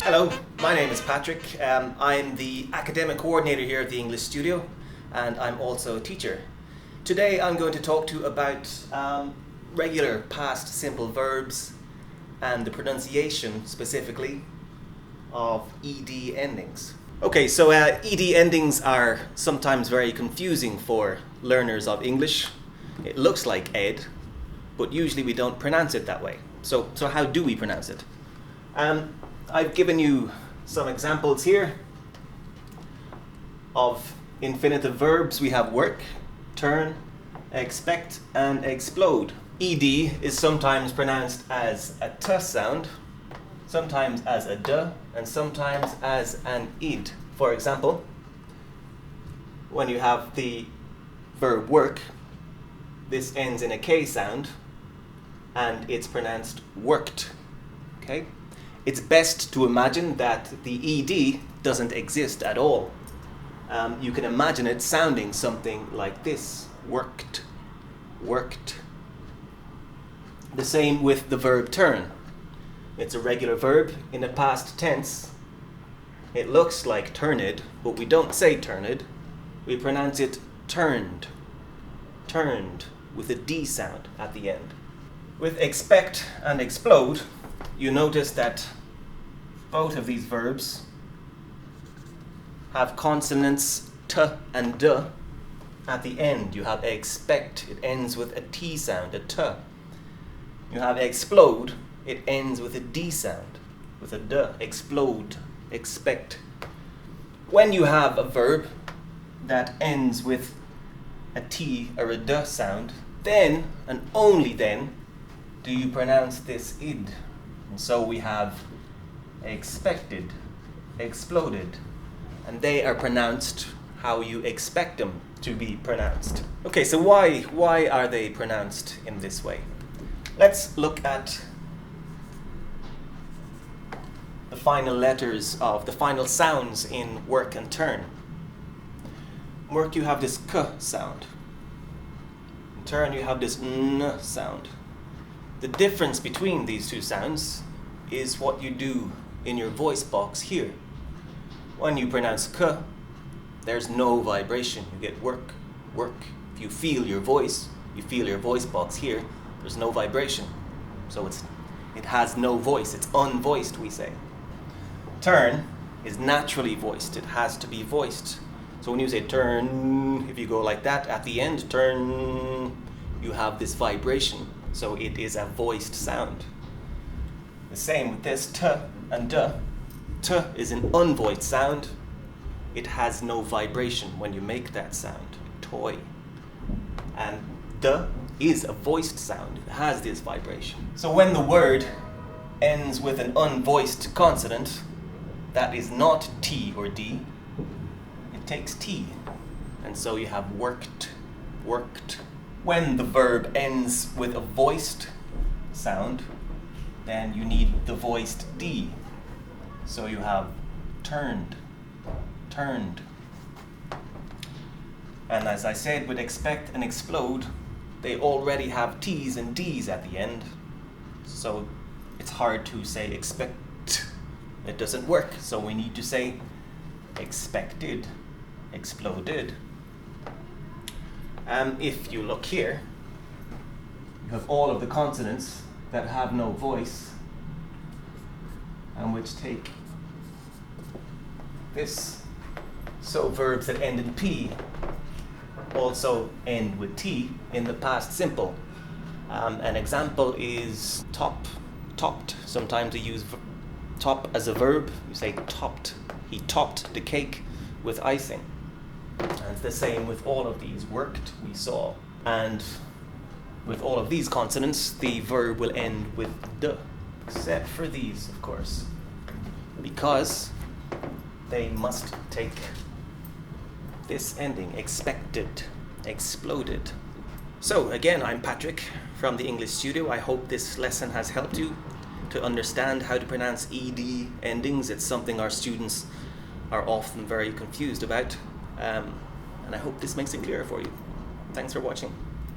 Hello, my name is Patrick. I'm the academic coordinator here at the English Studio, and I'm also a teacher. Today I'm going to talk to you about regular past simple verbs and the pronunciation specifically of ED endings. Okay, so ED endings are sometimes very confusing for learners of English. It looks like ed, but usually we don't pronounce it that way. So how do we pronounce it? I've given you some examples here of infinitive verbs. We have work, turn, expect, and explode. ED is sometimes pronounced as a t sound, sometimes as a d, and sometimes as an id. For example, when you have the verb work, this ends in a k sound, and it's pronounced worked. Okay? It's best to imagine that the ed doesn't exist at all. You can imagine it sounding something like this: worked, worked. The same with the verb turn. It's a regular verb in the past tense. It looks like turned, but we don't say turned. We pronounce it turned, turned, with a D sound at the end. With expect and explode, you notice that both of these verbs have consonants t and d at the end. You have expect, it ends with a T sound, a t. You have explode, it ends with a D sound, with a d, explode, expect. When you have a verb that ends with a T or a d sound, then and only then do you pronounce this id. And so we have expected, exploded, and they are pronounced how you expect them to be pronounced. Okay, so why are they pronounced in this way? Let's look at the final letters of the final sounds in work and turn. Work, you have this k sound. In turn, you have this n sound. The difference between these two sounds is what you do in your voice box here. When you pronounce k, there's no vibration. You get work, work. If you feel your voice, you feel your voice box here, there's no vibration. So it has no voice. It's unvoiced, we say. Turn is naturally voiced. It has to be voiced. So when you say turn, if you go like that at the end, turn, you have this vibration. So it is a voiced sound. The same with this t and d. T is an unvoiced sound. It has no vibration when you make that sound. Toy. And d is a voiced sound. It has this vibration. So when the word ends with an unvoiced consonant that is not T or D, it takes T. And so you have worked, worked. When the verb ends with a voiced sound, then you need the voiced D. So you have turned, turned. And as I said, with expect and explode, they already have T's and D's at the end. So it's hard to say expect. It doesn't work. So we need to say expected, exploded. If you look here, you have all of the consonants that have no voice and which take this. So verbs that end in P also end with T in the past simple. An example is top, topped. Sometimes we use top as a verb. You say topped. He topped the cake with icing. And it's the same with all of these. Worked, we saw. And with all of these consonants, the verb will end with d. Except for these, of course. Because they must take this ending, expected, exploded. So again, I'm Patrick from the English Studio. I hope this lesson has helped you to understand how to pronounce ed endings. It's something our students are often very confused about. And I hope this makes it clearer for you. Thanks for watching.